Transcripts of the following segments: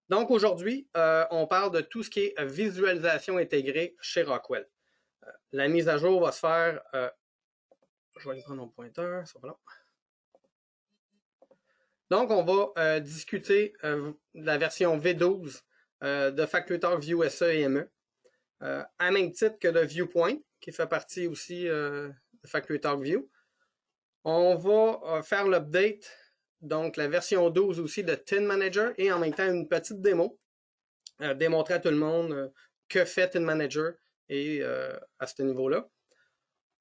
Donc aujourd'hui, on parle de tout ce qui est visualisation intégrée chez Rockwell. La mise à jour va se faire, je vais aller prendre mon pointeur, ça va là. Donc on va discuter de la version V12 de FactoryTalk View SE et ME, à même titre que de Viewpoint, qui fait partie aussi de FactoryTalk View. On va faire l'update, donc la version 12 aussi de Tin Manager et en même temps une petite démo, démontrer à tout le monde que fait Tin Manager et à ce niveau-là.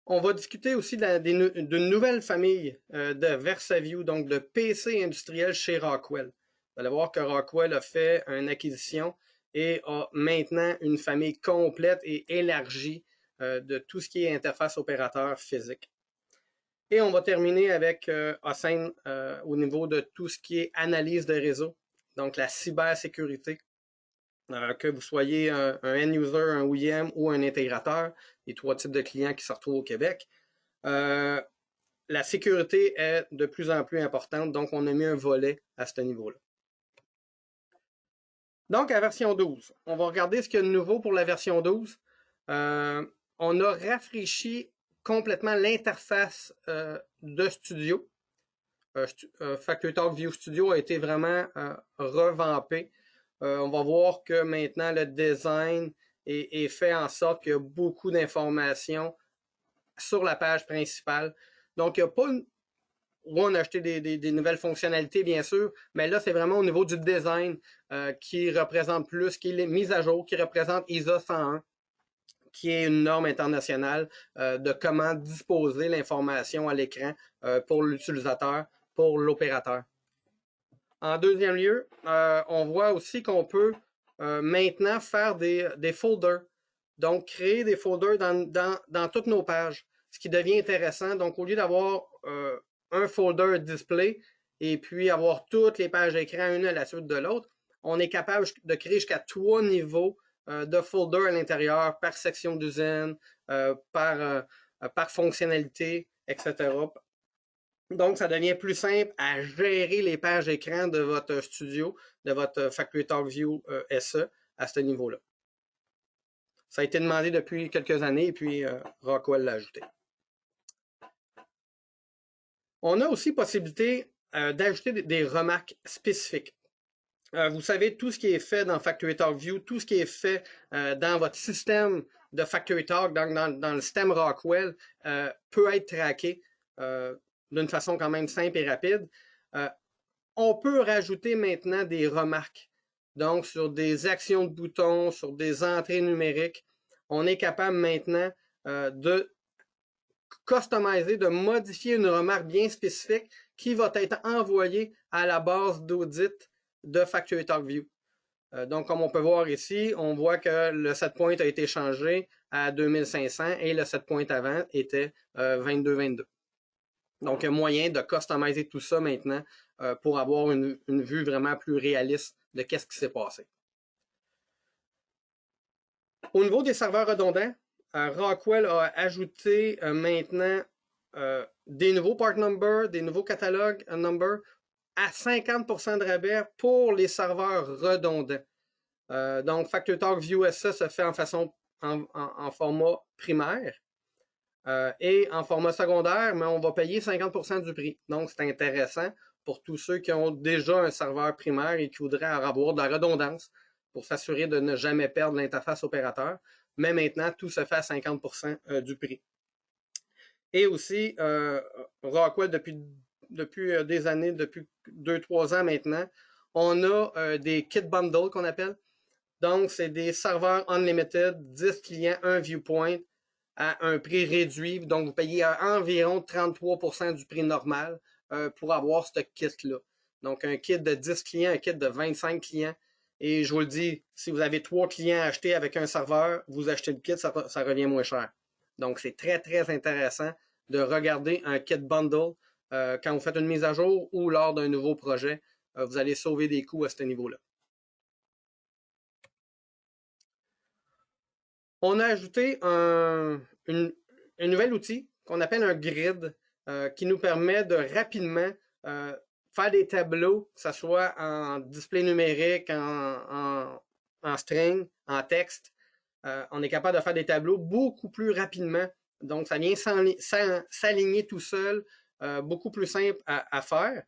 On va discuter aussi d'une nouvelle famille de VersaView, donc de PC industriel chez Rockwell. Vous allez voir que Rockwell a fait une acquisition et a maintenant une famille complète et élargie de tout ce qui est interface opérateur physique. Et on va terminer avec Hossein au niveau de tout ce qui est analyse de réseau, donc la cybersécurité. Que vous soyez un end-user, un OEM ou un intégrateur, les trois types de clients qui se retrouvent au Québec. La sécurité est de plus en plus importante, donc on a mis un volet à ce niveau-là. Donc, à la version 12, on va regarder ce qu'il y a de nouveau pour la version 12. On a rafraîchi complètement l'interface de Studio. FactoryTalk View Studio a été vraiment revampé. On va voir que maintenant le design est fait en sorte qu'il y a beaucoup d'informations sur la page principale. Donc, il n'y a pas une... on a acheté des nouvelles fonctionnalités, bien sûr, mais là, c'est vraiment au niveau du design qui représente plus, qui est mise à jour, qui représente ISA 101, qui est une norme internationale de comment disposer l'information à l'écran pour l'utilisateur, pour l'opérateur. En deuxième lieu, on voit aussi qu'on peut maintenant faire des folders. Donc, créer des folders dans toutes nos pages, ce qui devient intéressant. Donc, au lieu d'avoir un folder display et puis avoir toutes les pages d'écran une à la suite de l'autre, on est capable de créer jusqu'à 3 niveaux de folders à l'intérieur par section d'usine, par fonctionnalité, etc. Donc, ça devient plus simple à gérer les pages écran de votre studio, de votre FactoryTalk View SE à ce niveau-là. Ça a été demandé depuis quelques années et puis Rockwell l'a ajouté. On a aussi possibilité d'ajouter des remarques spécifiques. Vous savez, tout ce qui est fait dans FactoryTalk View, tout ce qui est fait dans votre système de FactoryTalk, dans le système Rockwell, peut être traqué d'une façon quand même simple et rapide. On peut rajouter maintenant des remarques. Donc, sur des actions de boutons, sur des entrées numériques, on est capable maintenant de customiser, de modifier une remarque bien spécifique qui va être envoyée à la base d'audit de FactoryTalk View. Donc, comme on peut voir ici, on voit que le setpoint a été changé à 2500 et le setpoint avant était 2222. Donc, il y a moyen de customiser tout ça maintenant pour avoir une vue vraiment plus réaliste de qu'est-ce qui s'est passé. Au niveau des serveurs redondants, Rockwell a ajouté maintenant des nouveaux part numbers, des nouveaux catalogues numbers à 50% de rabais pour les serveurs redondants. Donc, FactoryTalk View SE se fait en format primaire. Et en format secondaire, mais on va payer 50% du prix. Donc, c'est intéressant pour tous ceux qui ont déjà un serveur primaire et qui voudraient avoir de la redondance pour s'assurer de ne jamais perdre l'interface opérateur. Mais maintenant, tout se fait à 50% du prix. Et aussi, Rockwell, depuis des années, depuis 2-3 ans maintenant, on a des kit bundles qu'on appelle. Donc, c'est des serveurs unlimited, 10 clients, 1 viewpoint, à un prix réduit. Donc, vous payez environ 33% du prix normal pour avoir ce kit-là. Donc, un kit de 10 clients, un kit de 25 clients. Et je vous le dis, si vous avez 3 clients à acheter avec un serveur, vous achetez le kit, ça revient moins cher. Donc, c'est très, très intéressant de regarder un kit bundle quand vous faites une mise à jour ou lors d'un nouveau projet. Vous allez sauver des coûts à ce niveau-là. On a ajouté un nouvel outil qu'on appelle un grid qui nous permet de rapidement faire des tableaux, que ce soit en display numérique, en string, en texte. On est capable de faire des tableaux beaucoup plus rapidement. Donc, ça vient s'aligner tout seul, beaucoup plus simple à faire.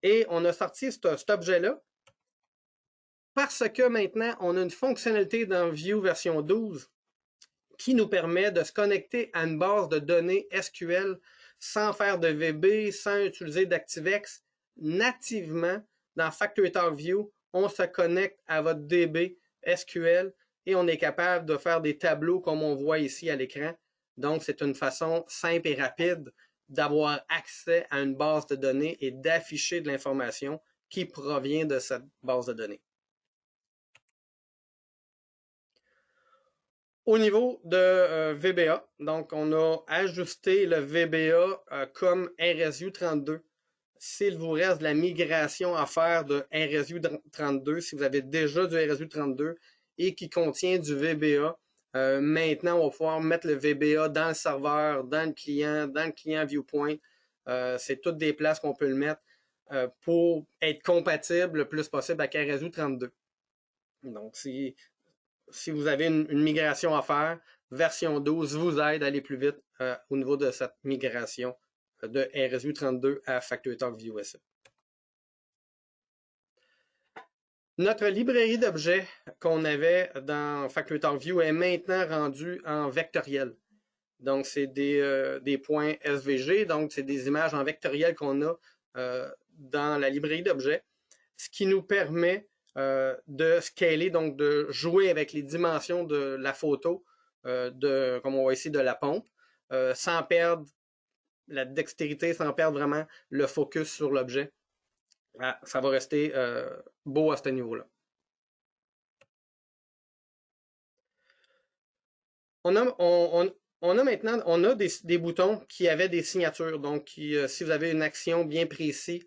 Et on a sorti cet objet-là parce que maintenant, on a une fonctionnalité dans Vue version 12 qui nous permet de se connecter à une base de données SQL sans faire de VB, sans utiliser d'ActiveX. Nativement, dans FactoryTalk View, on se connecte à votre DB SQL et on est capable de faire des tableaux comme on voit ici à l'écran. Donc, c'est une façon simple et rapide d'avoir accès à une base de données et d'afficher de l'information qui provient de cette base de données. Au niveau de VBA, donc on a ajusté le VBA comme RSU32. S'il vous reste de la migration à faire de RSU32, si vous avez déjà du RSU32 et qui contient du VBA, maintenant on va pouvoir mettre le VBA dans le serveur, dans le client Viewpoint. C'est toutes des places qu'on peut le mettre pour être compatible le plus possible avec RSU32. Donc, si vous avez une migration à faire, version 12 vous aide à aller plus vite au niveau de cette migration de RSU32 à FactoryTalk Vue SA. Notre librairie d'objets qu'on avait dans FactoryTalk Vue est maintenant rendue en vectoriel. Donc, c'est des points SVG, donc c'est des images en vectoriel qu'on a dans la librairie d'objets, ce qui nous permet de scaler, donc de jouer avec les dimensions de la photo, comme on voit ici, de la pompe, sans perdre la dextérité, sans perdre vraiment le focus sur l'objet. Ça va rester beau à ce niveau-là. On a maintenant des boutons qui avaient des signatures. Donc, si vous avez une action bien précise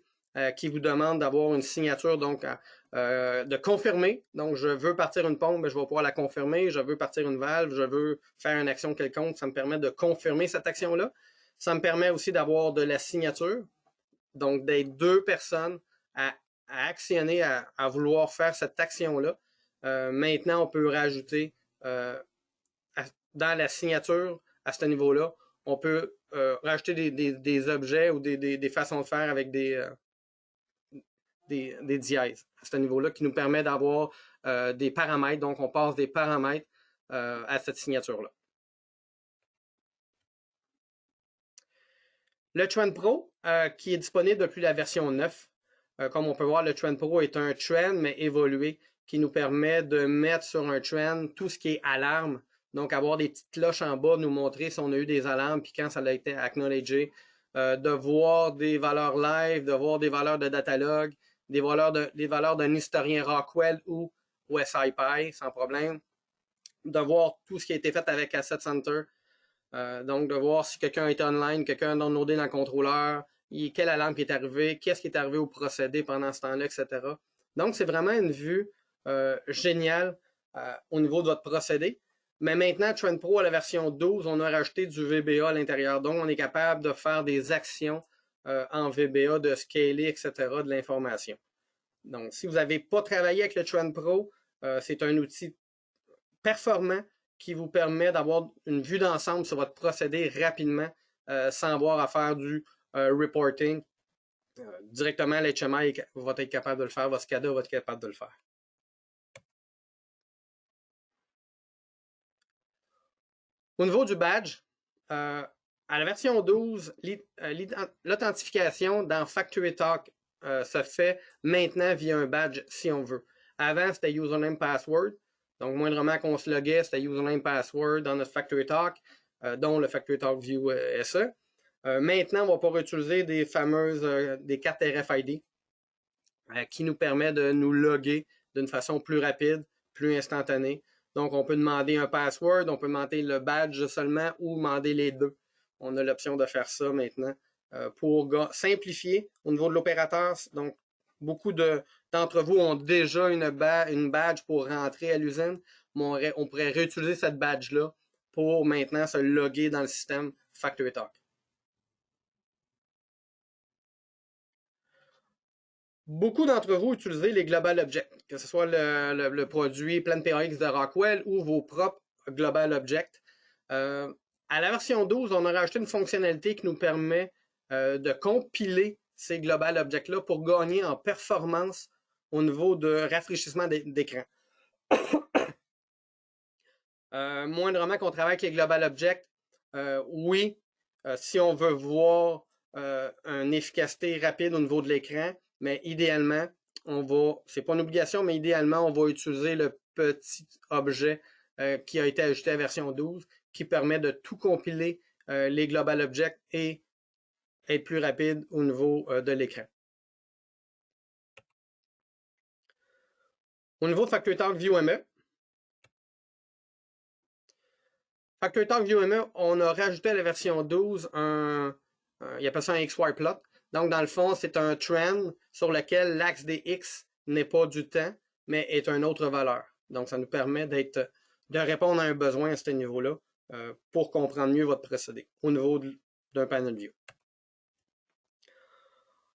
qui vous demande d'avoir une signature, donc de confirmer. Donc, je veux partir une pompe, je vais pouvoir la confirmer. Je veux partir une valve, je veux faire une action quelconque. Ça me permet de confirmer cette action-là. Ça me permet aussi d'avoir de la signature. Donc, d'être deux personnes à actionner, à vouloir faire cette action-là. Maintenant, on peut rajouter dans la signature à ce niveau-là, on peut rajouter des objets ou des façons de faire avec des dièses à ce niveau-là qui nous permet d'avoir des paramètres. Donc, on passe des paramètres à cette signature-là. Le Trend Pro, qui est disponible depuis la version 9. Comme on peut voir, le Trend Pro est un trend, mais évolué, qui nous permet de mettre sur un trend tout ce qui est alarme. Donc, avoir des petites cloches en bas, nous montrer si on a eu des alarmes, puis quand ça a été acknowledgé, de voir des valeurs live, de voir des valeurs de datalog, des valeurs d'un historien Rockwell ou SciPy, sans problème. De voir tout ce qui a été fait avec Asset Center. Donc, de voir si quelqu'un est online, quelqu'un a downloadé dans le contrôleur, quelle alarme qui est arrivée, qu'est-ce qui est arrivé au procédé pendant ce temps-là, etc. Donc, c'est vraiment une vue géniale au niveau de votre procédé. Mais maintenant, Trend Pro à la version 12, on a rajouté du VBA à l'intérieur. Donc, on est capable de faire des actions en VBA, de scaler, etc., de l'information. Donc, si vous n'avez pas travaillé avec le Trend Pro, c'est un outil performant qui vous permet d'avoir une vue d'ensemble sur votre procédé rapidement sans avoir à faire du reporting. Directement, l'HMI va être capable de le faire, votre SCADA va être capable de le faire. Au niveau du badge, à la version 12, l'authentification dans FactoryTalk se fait maintenant via un badge si on veut. Avant, c'était username password. Donc, moindrement qu'on se loguait, c'était username password dans notre FactoryTalk, dont le FactoryTalk Vue SE. Maintenant, on va pouvoir utiliser des fameuses des cartes RFID qui nous permet de nous loguer d'une façon plus rapide, plus instantanée. Donc, on peut demander un password, on peut demander le badge seulement ou demander les deux. On a l'option de faire ça maintenant pour simplifier au niveau de l'opérateur. Donc, beaucoup d'entre vous ont déjà une badge pour rentrer à l'usine. On pourrait réutiliser cette badge-là pour maintenant se loguer dans le système FactoryTalk. Beaucoup d'entre vous utilisez les Global Objects, que ce soit le produit PlanPAX de Rockwell ou vos propres Global Objects. À la version 12, on a rajouté une fonctionnalité qui nous permet de compiler ces Global Objects-là pour gagner en performance au niveau de rafraîchissement d'écran. Moindrement qu'on travaille avec les Global Objects, oui, si on veut voir une efficacité rapide au niveau de l'écran, mais idéalement, c'est pas une obligation, mais idéalement, on va utiliser le petit objet qui a été ajouté à la version 12, qui permet de tout compiler les Global Objects et être plus rapide au niveau de l'écran. Au niveau de FactoryTalk ViewME, FactoryTalk ViewME, on a rajouté à la version 12 il appelle ça un XY plot. Donc, dans le fond, c'est un trend sur lequel l'axe des X n'est pas du temps, mais est une autre valeur. Donc, ça nous permet de répondre à un besoin à ce niveau-là pour comprendre mieux votre procédé au niveau d'un panel view.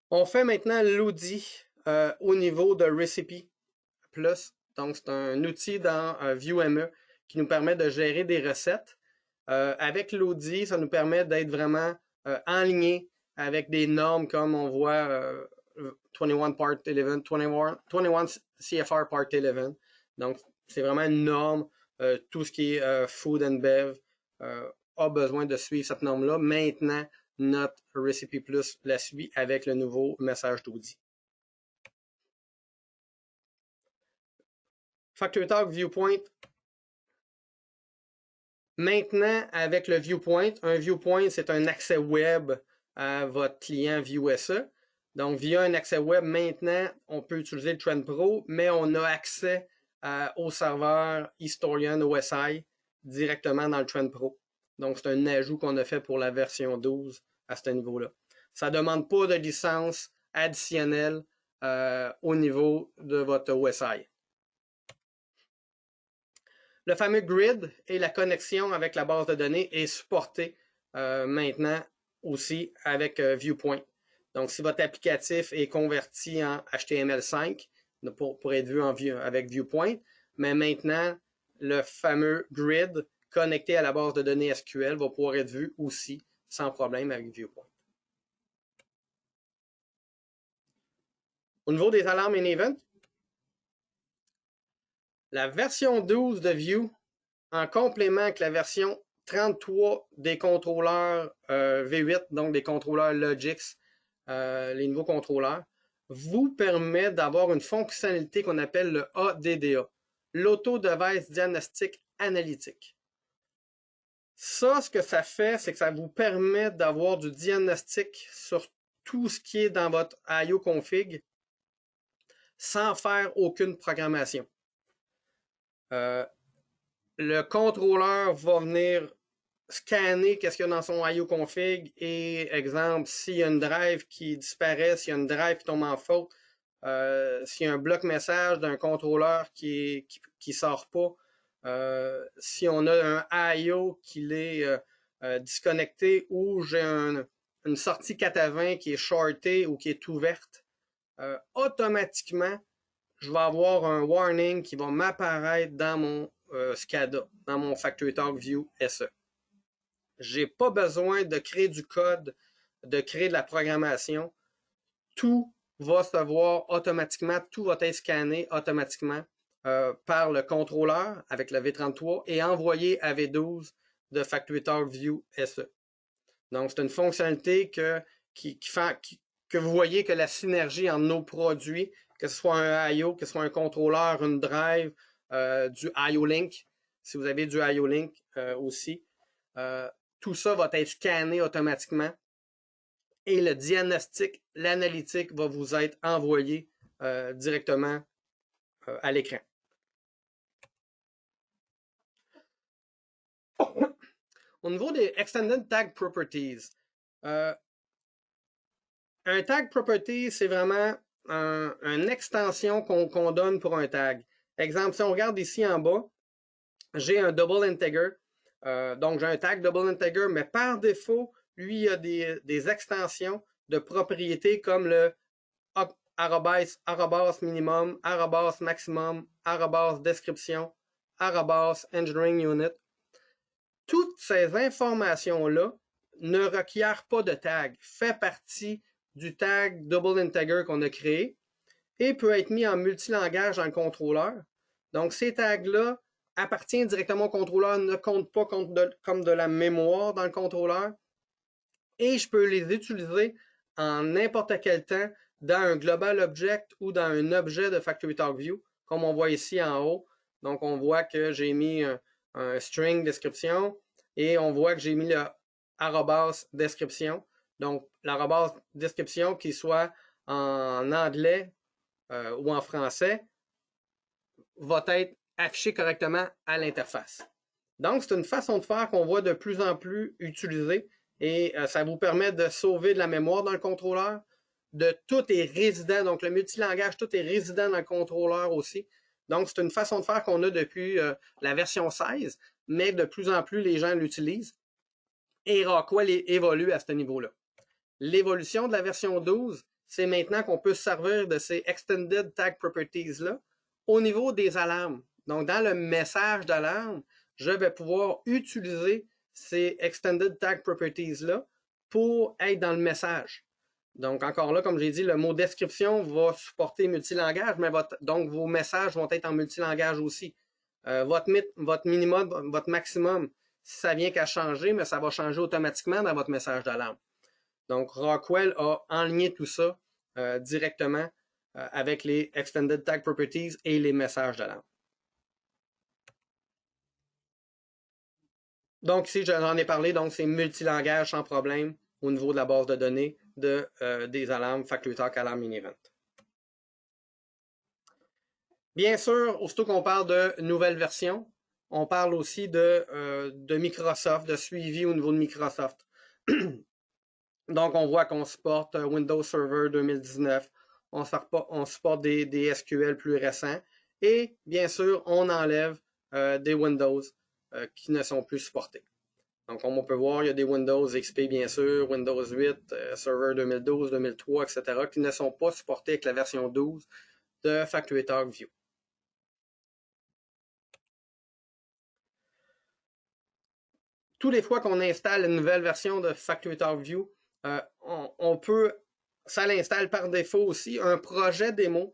On fait maintenant l'outil au niveau de Recipe Plus. Donc, c'est un outil dans ViewME qui nous permet de gérer des recettes. Avec l'outil, ça nous permet d'être vraiment enligné avec des normes comme on voit 21 Part 11, 21 CFR Part 11. Donc, c'est vraiment une norme. Tout ce qui est Food and Bev a besoin de suivre cette norme-là. Maintenant, notre Recipe Plus la suit avec le nouveau message d'audit. FactoryTalk Viewpoint. Maintenant, avec le Viewpoint, un Viewpoint, c'est un accès web à votre client ViewSE. Donc, via un accès web, maintenant, on peut utiliser le Trend Pro, mais on a accès au serveur Historian OSI directement dans le Trend Pro. Donc, c'est un ajout qu'on a fait pour la version 12 à ce niveau-là. Ça ne demande pas de licence additionnelle au niveau de votre OSI. Le fameux grid et la connexion avec la base de données est supporté maintenant aussi avec Viewpoint. Donc, si votre applicatif est converti en HTML5 pour être vu avec Viewpoint, mais maintenant, le fameux grid connecté à la base de données SQL va pouvoir être vu aussi sans problème avec Viewpoint. Au niveau des alarmes and events, la version 12 de View, en complément avec la version 33 des contrôleurs V8, donc des contrôleurs Logix, les nouveaux contrôleurs, vous permet d'avoir une fonctionnalité qu'on appelle le ADDA, l'Auto Device Diagnostic Analytique. Ça, ce que ça fait, c'est que ça vous permet d'avoir du diagnostic sur tout ce qui est dans votre IO config sans faire aucune programmation. Le contrôleur va venir scanner qu'est-ce qu'il y a dans son IO config et, exemple, s'il y a une drive qui disparaît, s'il y a une drive qui tombe en faute, s'il y a un bloc message d'un contrôleur qui sort pas, si on a un IO qui est disconnecté ou j'ai une sortie 4 à 20 qui est shortée ou qui est ouverte, automatiquement, je vais avoir un warning qui va m'apparaître dans mon SCADA, dans mon FactoryTalk View SE. Je n'ai pas besoin de créer du code, de créer de la programmation. Tout va se voir automatiquement, tout va être scanné automatiquement par le contrôleur avec le V33 et envoyé à V12 de FactoryTalk View SE. Donc, c'est une fonctionnalité que vous voyez que la synergie entre nos produits, que ce soit un IO, que ce soit un contrôleur, une drive, du IO Link, si vous avez du IO Link aussi, tout ça va être scanné automatiquement et le diagnostic, l'analytique va vous être envoyé directement à l'écran. Au niveau des Extended Tag Properties, un tag property, c'est vraiment une extension qu'on donne pour un tag. Exemple, si on regarde ici en bas, j'ai un double integer. Donc, j'ai un tag double integer, mais par défaut, lui, il y a des extensions de propriétés comme le arrobas, arrobas minimum, arrobas maximum, arrobas description, arrobas engineering unit. Toutes ces informations-là ne requièrent pas de tag, fait partie du tag double integer qu'on a créé et peut être mis en multilangage dans le contrôleur. Donc, ces tags-là appartiennent directement au contrôleur, ne comptent pas comme de la mémoire dans le contrôleur et je peux les utiliser en n'importe quel temps dans un global object ou dans un objet de FactoryTalkView, comme on voit ici en haut. Donc, on voit que j'ai mis un string description et on voit que j'ai mis le arrobas description. Donc, l'arrobas description, qu'il soit en anglais ou en français, va être affiché correctement à l'interface. Donc, c'est une façon de faire qu'on voit de plus en plus utilisée et ça vous permet de sauver de la mémoire dans le contrôleur. Tout est résident, donc le multilangage, tout est résident dans le contrôleur aussi. Donc, c'est une façon de faire qu'on a depuis la version 16, mais de plus en plus, les gens l'utilisent. Et Rockwell évolue à ce niveau-là. L'évolution de la version 12, c'est maintenant qu'on peut se servir de ces Extended Tag Properties-là au niveau des alarmes. Donc, dans le message d'alarme, je vais pouvoir utiliser ces Extended Tag Properties-là pour être dans le message. Donc, encore là, comme j'ai dit, le mot description va supporter multilangage, mais donc vos messages vont être en multilangage aussi. Votre minimum, votre maximum, si ça vient qu'à changer, mais ça va changer automatiquement dans votre message d'alarme. Donc, Rockwell a enligné tout ça directement avec les Extended Tag Properties et les messages d'alarme. Donc, ici, j'en ai parlé, donc c'est multilangage sans problème au niveau de la base de données des alarmes FactoryTalk Alarm Mini-Event. Bien sûr, aussitôt qu'on parle de nouvelles versions, on parle aussi de Microsoft, de suivi au niveau de Microsoft. Donc, on voit qu'on supporte Windows Server 2019, on supporte des SQL plus récents et bien sûr, on enlève des Windows qui ne sont plus supportés. Donc, comme on peut voir, il y a des Windows XP, bien sûr, Windows 8, Server 2012, 2003, etc., qui ne sont pas supportés avec la version 12 de FactoryTalkView. Tous les fois qu'on installe une nouvelle version de FactoryTalkView, ça l'installe par défaut aussi, un projet démo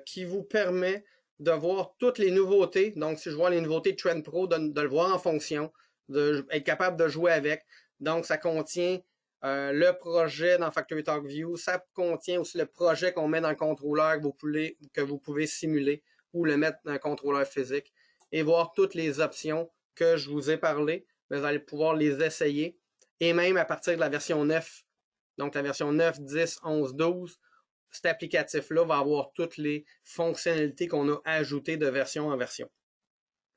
qui vous permet de voir toutes les nouveautés. Donc, si je vois les nouveautés de Trend Pro, de le voir en fonction, d'être capable de jouer avec. Donc, ça contient le projet dans FactoryTalkView. Ça contient aussi le projet qu'on met dans le contrôleur que vous pouvez simuler ou le mettre dans un contrôleur physique et voir toutes les options que je vous ai parlé. Vous allez pouvoir les essayer. Et même à partir de la version 9, donc la version 9, 10, 11, 12, cet applicatif-là va avoir toutes les fonctionnalités qu'on a ajoutées de version en version.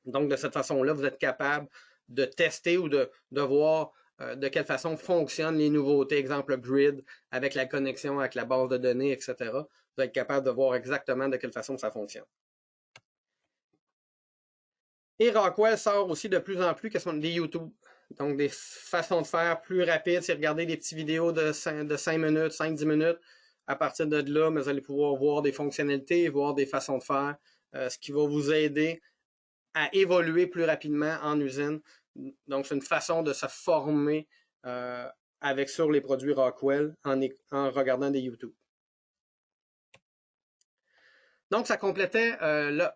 Donc, de cette façon-là, vous êtes capable de tester ou de voir de quelle façon fonctionnent les nouveautés, exemple Grid, avec la connexion avec la base de données, etc. Vous êtes capable de voir exactement de quelle façon ça fonctionne. Et Rockwell sort aussi de plus en plus des YouTube. Donc, des façons de faire plus rapides. C'est regarder des petites vidéos de 5 minutes, 5-10 minutes. À partir de là, vous allez pouvoir voir des fonctionnalités, voir des façons de faire, ce qui va vous aider à évoluer plus rapidement en usine. Donc, c'est une façon de se former sur les produits Rockwell en regardant des YouTube. Donc, ça complétait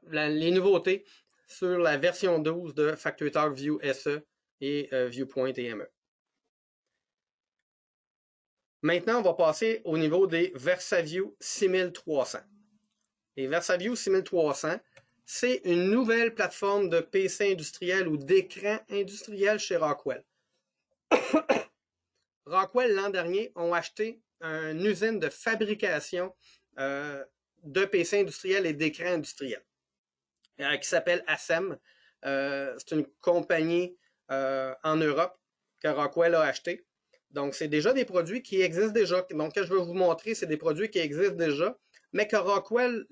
les nouveautés sur la version 12 de FactoryTalkView SE et Viewpoint EME. Maintenant, on va passer au niveau des VersaView 6300. Les VersaView 6300, c'est une nouvelle plateforme de PC industriel ou d'écran industriel chez Rockwell. Rockwell, l'an dernier, ont acheté une usine de fabrication de PC industriels et d'écrans industriels qui s'appelle ASEM. C'est une compagnie en Europe que Rockwell a acheté. Donc, c'est déjà des produits qui existent déjà. Donc, ce que je veux vous montrer, c'est des produits qui existent déjà, mais que Rockwell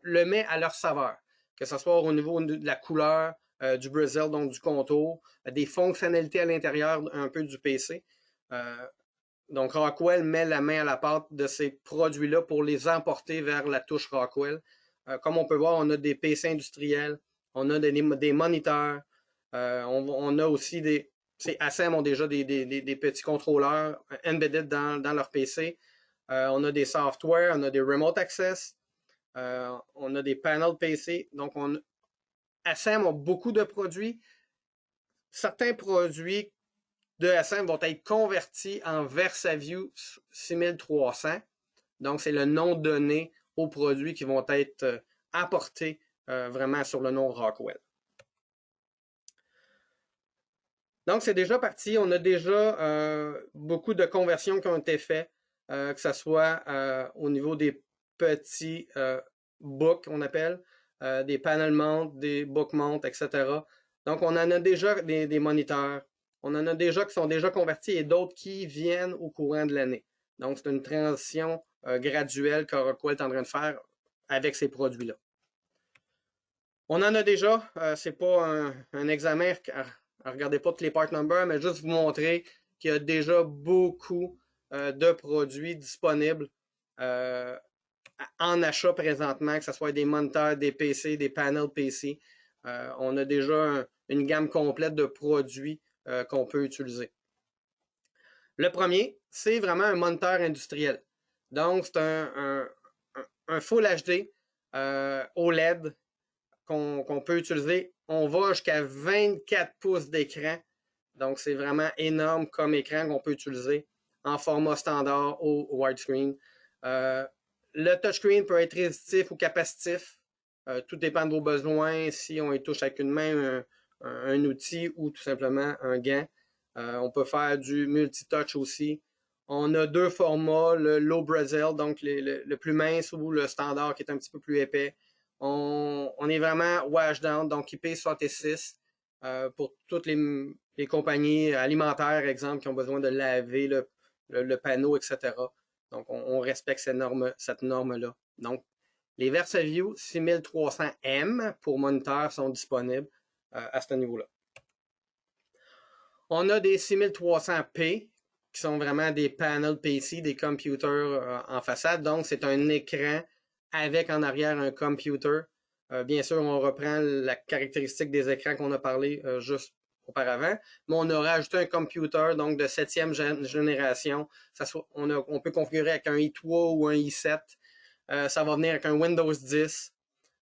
le met à leur saveur. Que ce soit au niveau de la couleur, du bezel, donc du contour, des fonctionnalités à l'intérieur un peu du PC. Donc, Rockwell met la main à la pâte de ces produits-là pour les emporter vers la touche Rockwell. Comme on peut voir, on a des PC industriels, on a des moniteurs, on a aussi des... ASM ont déjà des petits contrôleurs embedded dans leur PC. On a des softwares, on a des remote access, on a des panels PC. Donc, ASM ont beaucoup de produits. Certains produits de ASM vont être convertis en VersaView 6300. Donc, c'est le nom donné aux produits qui vont être apportés vraiment sur le nom Rockwell. Donc, c'est déjà parti. On a déjà beaucoup de conversions qui ont été faites, que ce soit au niveau des petits books, on appelle, des panel mounts, des book mounts, etc. Donc, on en a déjà des moniteurs. On en a déjà qui sont déjà convertis et d'autres qui viennent au courant de l'année. Donc, c'est une transition graduelle que Rockwell est en train de faire avec ces produits-là. On en a déjà, c'est pas un examen, regardez pas tous les part numbers, mais juste vous montrer qu'il y a déjà beaucoup de produits disponibles en achat présentement, que ce soit des moniteurs, des PC, des panels PC. On a déjà une gamme complète de produits qu'on peut utiliser. Le premier, c'est vraiment un moniteur industriel. Donc, c'est un Full HD OLED qu'on peut utiliser. On va jusqu'à 24 pouces d'écran. Donc, c'est vraiment énorme comme écran qu'on peut utiliser en format standard ou widescreen. Le touchscreen peut être résistif ou capacitif. Tout dépend de vos besoins. Si on y touche avec une main, un outil ou tout simplement un gant. On peut faire du multi-touch aussi. On a deux formats, le Low Brazil, donc le plus mince, ou le standard qui est un petit peu plus épais. On est vraiment wash down, donc IP66 pour toutes les compagnies alimentaires, exemple, qui ont besoin de laver le panneau, etc. Donc, on respecte cette norme-là. Donc, les VersaView 6300M pour moniteur sont disponibles à ce niveau-là. On a des 6300P qui sont vraiment des panels PC, des computers en façade. Donc, c'est un écran avec en arrière un computer. Bien sûr, on reprend la caractéristique des écrans qu'on a parlé juste auparavant, mais on a rajouté un computer donc de 7e génération. On peut configurer avec un i3 ou un i7. Ça va venir avec un Windows 10.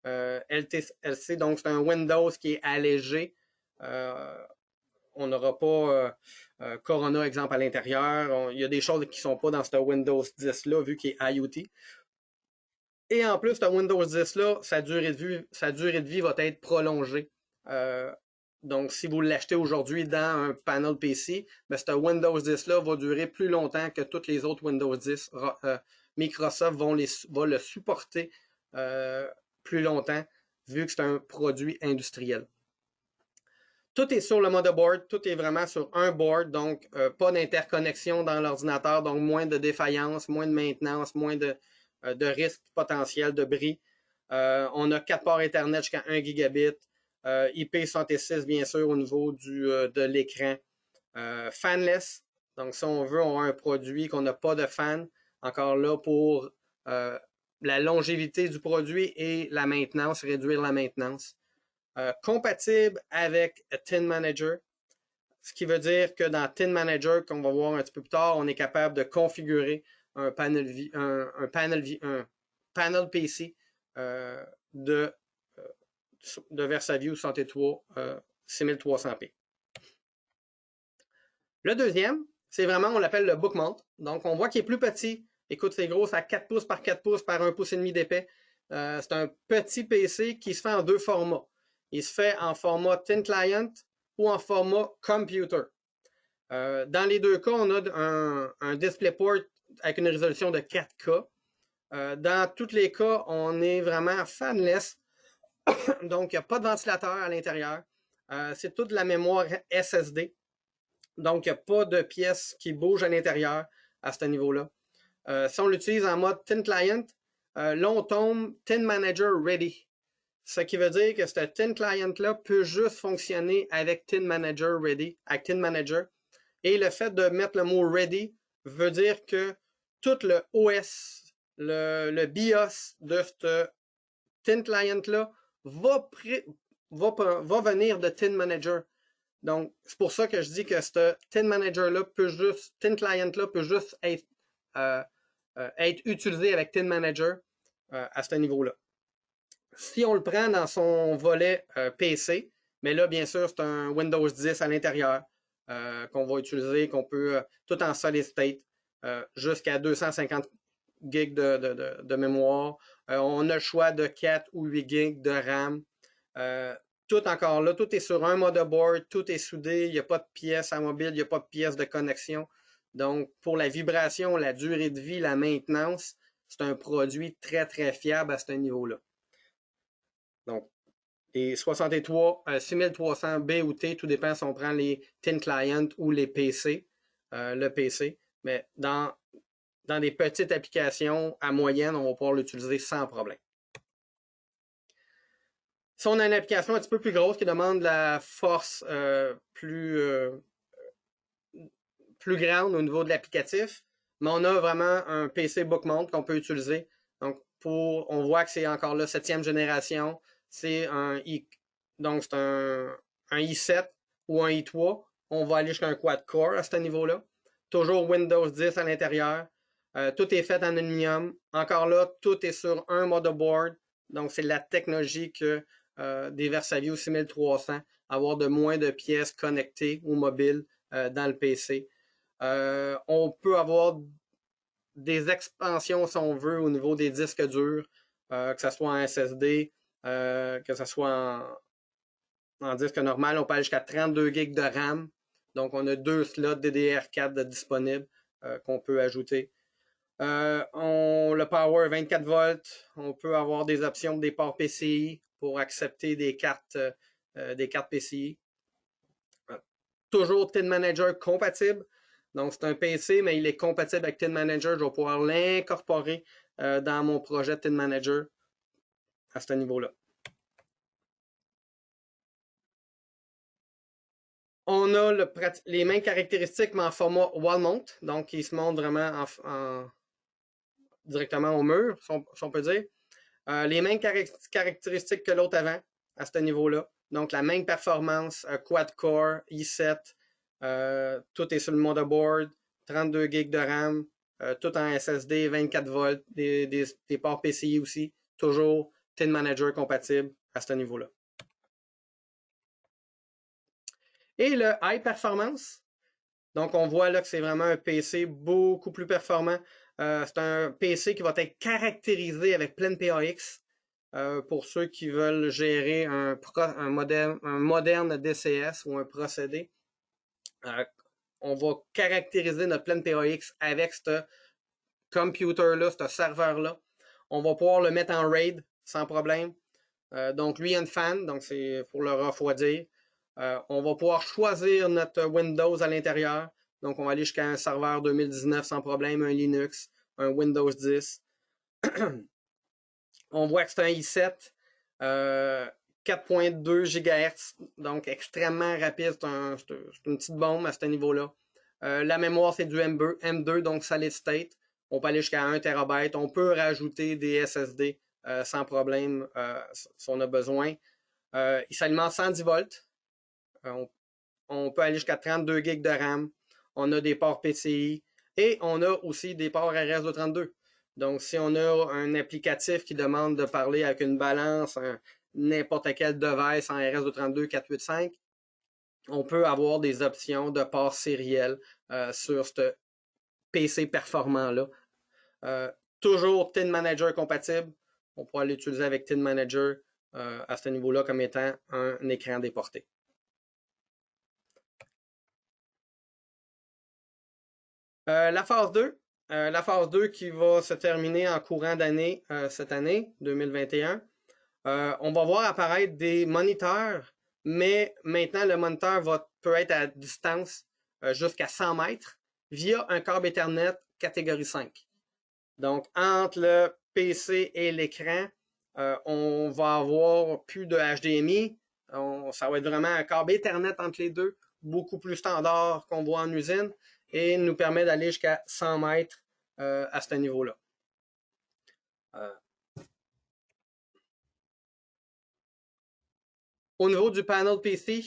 LC, donc c'est un Windows qui est allégé. On n'aura pas Corona, exemple, à l'intérieur. Il y a des choses qui ne sont pas dans ce Windows 10-là, vu qu'il est IoT. Et en plus, ce Windows 10-là, sa durée de vie va être prolongée. Donc, si vous l'achetez aujourd'hui dans un panel PC, ben, ce Windows 10-là va durer plus longtemps que tous les autres Windows 10. Microsoft va le supporter plus longtemps, vu que c'est un produit industriel. Tout est sur le motherboard, tout est vraiment sur un board, donc pas d'interconnexion dans l'ordinateur, donc moins de défaillance, moins de maintenance, moins de risques potentiels de bris. On a 4 ports Ethernet jusqu'à 1 gigabit, IP66 bien sûr au niveau de l'écran. Fanless, donc si on veut, on a un produit qu'on n'a pas de fan, encore là pour la longévité du produit et la maintenance, réduire la maintenance. Compatible avec Tin Manager, ce qui veut dire que dans Tin Manager, qu'on va voir un petit peu plus tard, on est capable de configurer un panel PC de VersaView 63 6300p. Le deuxième, c'est vraiment, on l'appelle le book mount. Donc, on voit qu'il est plus petit. Écoute, c'est gros, ça a 4 pouces par 4 pouces par 1 pouce et demi d'épais. C'est un petit PC qui se fait en deux formats. Il se fait en format Thin Client ou en format Computer. Dans les deux cas, on a un DisplayPort avec une résolution de 4K. Dans tous les cas, on est vraiment fanless. Donc, il n'y a pas de ventilateur à l'intérieur. C'est toute la mémoire SSD. Donc, il n'y a pas de pièces qui bougent à l'intérieur à ce niveau-là. Si on l'utilise en mode Thin Client, là, on tombe Tin Manager Ready. Ce qui veut dire que ce Tin Client-là peut juste fonctionner avec Tin Manager Ready, avec Tin Manager. Et le fait de mettre le mot Ready veut dire que tout le OS, le BIOS de ce Tint Client-là va venir de Tint Manager. Donc, c'est pour ça que je dis que ce Tint Manager-là Tint Client-là peut juste être utilisé avec Tint Manager à ce niveau-là. Si on le prend dans son volet PC, mais là, bien sûr, c'est un Windows 10 à l'intérieur qu'on va utiliser, qu'on peut tout en solid state, jusqu'à 250 gigs de mémoire. On a le choix de 4 ou 8 gigs de RAM. Tout encore là, tout est sur un motherboard, tout est soudé, il n'y a pas de pièces à mobile, il n'y a pas de pièces de connexion. Donc, pour la vibration, la durée de vie, la maintenance, c'est un produit très, très fiable à ce niveau-là. Donc, les 6300 B ou T, tout dépend si on prend les Thin Client ou les PC, le PC. Mais dans des petites applications à moyenne, on va pouvoir l'utiliser sans problème. Si on a une application un petit peu plus grosse qui demande la force plus grande au niveau de l'applicatif, mais on a vraiment un PC bookmount qu'on peut utiliser. Donc, on voit que c'est encore là 7e génération. C'est un i7 ou un i3. On va aller jusqu'à un quad-core à ce niveau-là. Toujours Windows 10 à l'intérieur. Tout est fait en aluminium. Encore là, tout est sur un motherboard. Donc, c'est la technologie que des VersaView 6300, avoir de moins de pièces connectées ou mobiles dans le PC. On peut avoir des expansions, si on veut, au niveau des disques durs, que ce soit en SSD, que ce soit en disque normal. On peut aller jusqu'à 32 GB de RAM. Donc, on a 2 slots DDR4 de disponibles qu'on peut ajouter. Le power 24 volts. On peut avoir des options des ports PCI pour accepter des cartes PCI. Toujours Tint Manager compatible. Donc, c'est un PC, mais il est compatible avec Tint Manager. Je vais pouvoir l'incorporer dans mon projet Tint Manager à ce niveau-là. On a les mêmes caractéristiques, mais en format wall mount. Donc, il se monte vraiment directement au mur, si on peut dire. Les mêmes caractéristiques que l'autre avant, à ce niveau-là. Donc, la même performance, quad-core, i7, tout est sur le motherboard, 32 GB de RAM, tout en SSD, 24 volts, des ports PCI aussi, toujours Tint Manager compatible à ce niveau-là. Et le High Performance, donc on voit là que c'est vraiment un PC beaucoup plus performant. C'est un PC qui va être caractérisé avec pleine PAX. Pour ceux qui veulent gérer un moderne DCS ou un procédé. On va caractériser notre pleine PAX avec ce computer-là, ce serveur-là. On va pouvoir le mettre en RAID sans problème. Donc, lui, un fan, donc c'est pour le refroidir. On va pouvoir choisir notre Windows à l'intérieur. Donc, on va aller jusqu'à un serveur 2019 sans problème, un Linux, un Windows 10. On voit que c'est un i7, 4.2 GHz, donc extrêmement rapide. C'est une petite bombe à ce niveau-là. La mémoire, c'est du M2, donc solid state. On peut aller jusqu'à 1 TB. On peut rajouter des SSD sans problème si on a besoin. Il s'alimente 110 volts. On peut aller jusqu'à 32 GB de RAM. On a des ports PCI et on a aussi des ports RS232. Donc, si on a un applicatif qui demande de parler avec une balance, n'importe quel device en RS232 485, on peut avoir des options de port sériel sur ce PC performant-là. Toujours Tint Manager compatible. On pourra l'utiliser avec Tint Manager à ce niveau-là comme étant un écran déporté. La phase 2. La phase 2 qui va se terminer en courant d'année cette année, 2021. On va voir apparaître des moniteurs, mais maintenant le moniteur peut être à distance jusqu'à 100 mètres via un câble Ethernet catégorie 5. Donc, entre le PC et l'écran, on va avoir plus de HDMI. Ça va être vraiment un câble Ethernet entre les deux, beaucoup plus standard qu'on voit en usine. et nous permet d'aller jusqu'à 100 mètres à ce niveau-là. Au niveau du panel PC,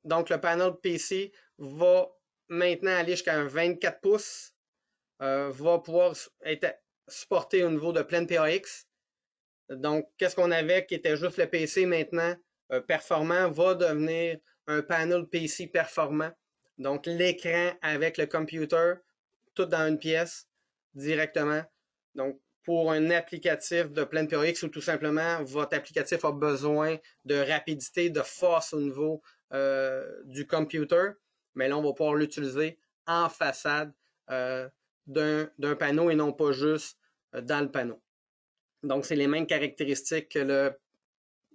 donc le panel PC va maintenant aller jusqu'à un 24 pouces, va pouvoir être supporté au niveau de pleine PAX. Donc, qu'est-ce qu'on avait qui était juste le PC maintenant performant va devenir un panel PC performant. Donc, l'écran avec le computer, tout dans une pièce directement. Donc, pour un applicatif de pleine PAX ou tout simplement votre applicatif a besoin de rapidité, de force au niveau du computer, mais là, on va pouvoir l'utiliser en façade d'un panneau et non pas juste dans le panneau. Donc, c'est les mêmes caractéristiques que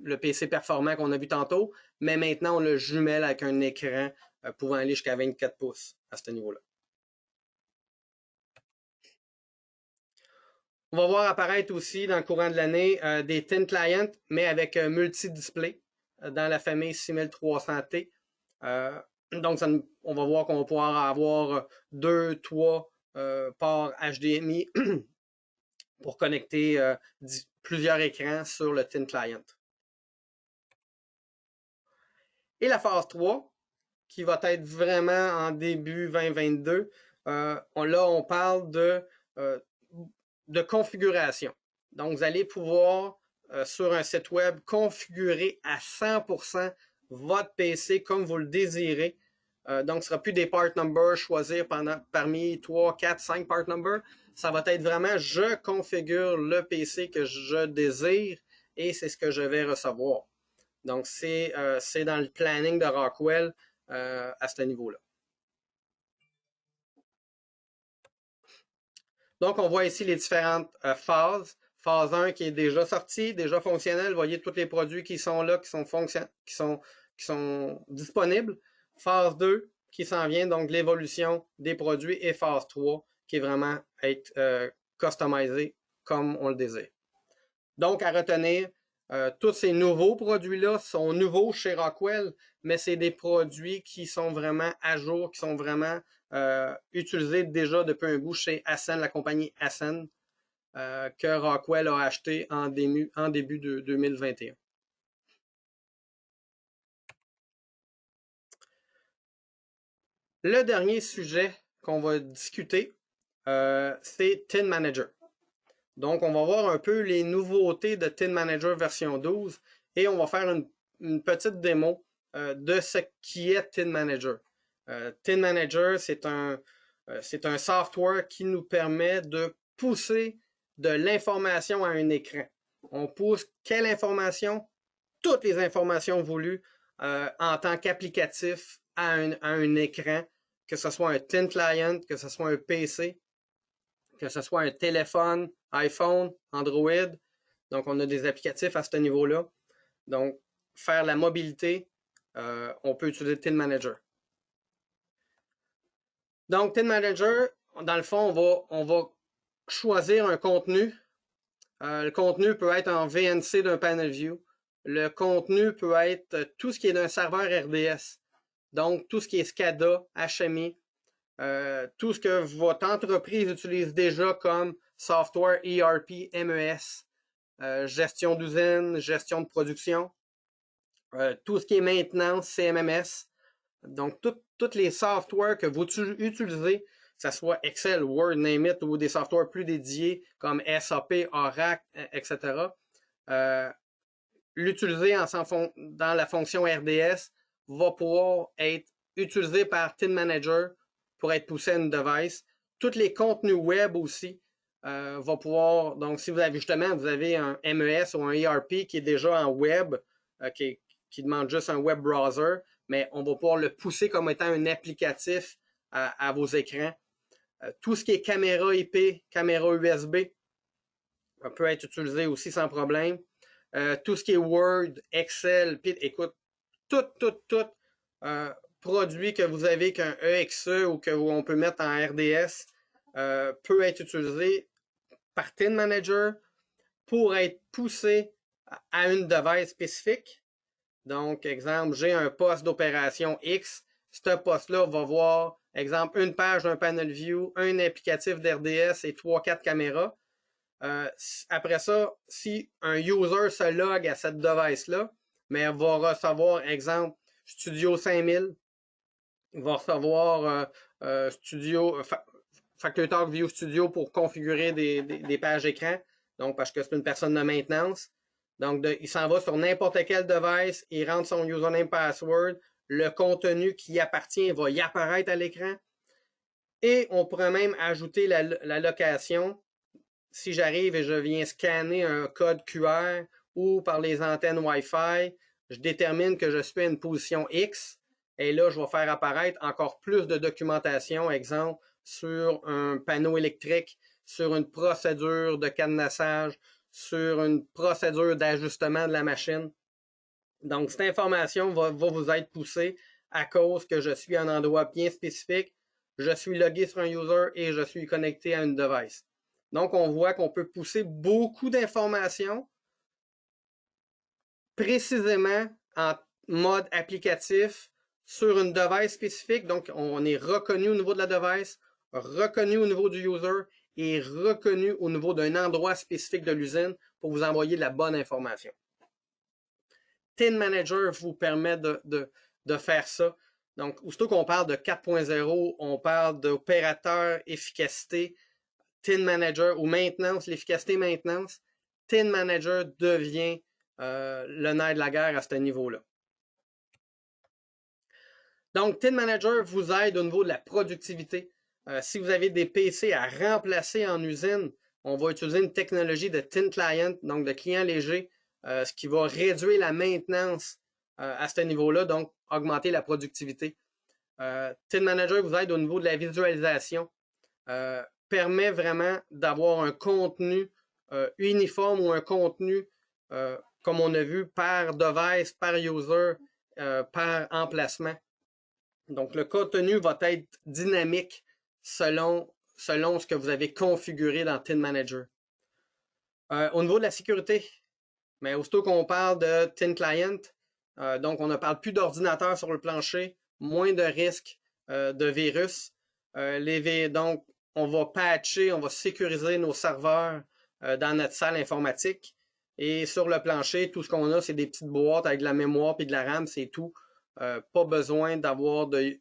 le PC performant qu'on a vu tantôt, mais maintenant, on le jumelle avec un écran pouvant aller jusqu'à 24 pouces à ce niveau-là. On va voir apparaître aussi dans le courant de l'année des Thin Client, mais avec multi-display dans la famille 6300T. Donc, on va voir qu'on va pouvoir avoir 2-3 ports HDMI pour connecter plusieurs écrans sur le Thin Client. Et la phase 3, qui va être vraiment en début 2022, là, on parle de configuration. Donc, vous allez pouvoir, sur un site web, configurer à 100% votre PC comme vous le désirez. Donc, ce ne sera plus des part numbers, choisir parmi 3, 4, 5 part numbers. Ça va être vraiment, je configure le PC que je désire et c'est ce que je vais recevoir. Donc, c'est dans le planning de Rockwell à ce niveau-là. Donc, on voit ici les différentes phases. Phase 1 qui est déjà sortie, déjà fonctionnelle. Vous voyez tous les produits qui sont là, qui sont disponibles. Phase 2 qui s'en vient, donc l'évolution des produits. Et phase 3 qui est vraiment être customisé comme on le désire. Donc, à retenir, tous ces nouveaux produits-là sont nouveaux chez Rockwell, mais c'est des produits qui sont vraiment à jour, qui sont vraiment utilisés déjà depuis un bout chez Assen, la compagnie Assen, que Rockwell a acheté en début de 2021. Le dernier sujet qu'on va discuter, c'est Thin Manager. Donc, on va voir un peu les nouveautés de Thin Manager version 12 et on va faire une petite démo de ce qui est Thin Manager. Thin Manager, c'est un software qui nous permet de pousser de l'information à un écran. On pousse quelle information? Toutes les informations voulues en tant qu'applicatif à un écran, que ce soit un Thin Client, que ce soit un PC, que ce soit un téléphone, iPhone, Android. Donc, on a des applicatifs à ce niveau-là. Donc, faire la mobilité, on peut utiliser Thin Manager. Donc, Thin Manager, dans le fond, on va choisir un contenu. Le contenu peut être en VNC d'un panel view. Le contenu peut être tout ce qui est d'un serveur RDS. Donc, tout ce qui est SCADA, HMI, tout ce que votre entreprise utilise déjà comme software ERP, MES, gestion d'usine, gestion de production, tout ce qui est maintenance, CMMS. Donc, tous les softwares que vous utilisez, que ce soit Excel, Word, name it, ou des softwares plus dédiés comme SAP, Oracle, etc. L'utiliser dans la fonction RDS va pouvoir être utilisé par Thin Manager pour être poussé à une device. Tous les contenus web aussi va pouvoir, donc si vous avez un MES ou un ERP qui est déjà en web, qui demande juste un web browser, mais on va pouvoir le pousser comme étant un applicatif à vos écrans. Tout ce qui est caméra IP, caméra USB peut être utilisé aussi sans problème. Tout ce qui est Word, Excel, écoute, tout produit que vous avez qu'un EXE ou qu'on peut mettre en RDS peut être utilisé par Thin Manager pour être poussé à une device spécifique. Donc, exemple, j'ai un poste d'opération X. Ce poste-là va voir exemple, une page d'un panel view, un applicatif d'RDS et 3-4 caméras. Après ça, si un user se log à cette device-là, mais elle va recevoir, exemple, Studio 5000, il va recevoir Factory Talk View Studio pour configurer des pages écran, donc parce que c'est une personne de maintenance. Donc, il s'en va sur n'importe quel device, il rentre son username password, le contenu qui appartient va y apparaître à l'écran. Et on pourrait même ajouter la location. Si j'arrive et je viens scanner un code QR ou par les antennes Wi-Fi, je détermine que je suis à une position X. Et là, je vais faire apparaître encore plus de documentation, exemple, sur un panneau électrique, sur une procédure de cadenassage, sur une procédure d'ajustement de la machine. Donc, cette information va vous être poussée à cause que je suis à un endroit bien spécifique, je suis logué sur un user et je suis connecté à une device. Donc, on voit qu'on peut pousser beaucoup d'informations précisément en mode applicatif sur une device spécifique. Donc, on est reconnu au niveau de la device, reconnu au niveau du user et reconnu au niveau d'un endroit spécifique de l'usine pour vous envoyer de la bonne information. Tin Manager vous permet de faire ça. Donc, aussitôt qu'on parle de 4.0, on parle d'opérateur efficacité, Tin Manager ou maintenance, l'efficacité maintenance, Tin Manager devient le nerf de la guerre à ce niveau-là. Donc, Tin Manager vous aide au niveau de la productivité. Si vous avez des PC à remplacer en usine, on va utiliser une technologie de Tin Client, donc de client léger, ce qui va réduire la maintenance à ce niveau-là, donc augmenter la productivité. Tin Manager vous aide au niveau de la visualisation, permet vraiment d'avoir un contenu uniforme ou un contenu, comme on a vu, par device, par user, par emplacement. Donc, le contenu va être dynamique selon ce que vous avez configuré dans Tin Manager. Au niveau de la sécurité, mais aussitôt qu'on parle de Tin Client, donc on ne parle plus d'ordinateur sur le plancher, moins de risques de virus. Donc, on va patcher, on va sécuriser nos serveurs dans notre salle informatique. Et sur le plancher, tout ce qu'on a, c'est des petites boîtes avec de la mémoire et de la RAM, c'est tout. Pas besoin d'avoir de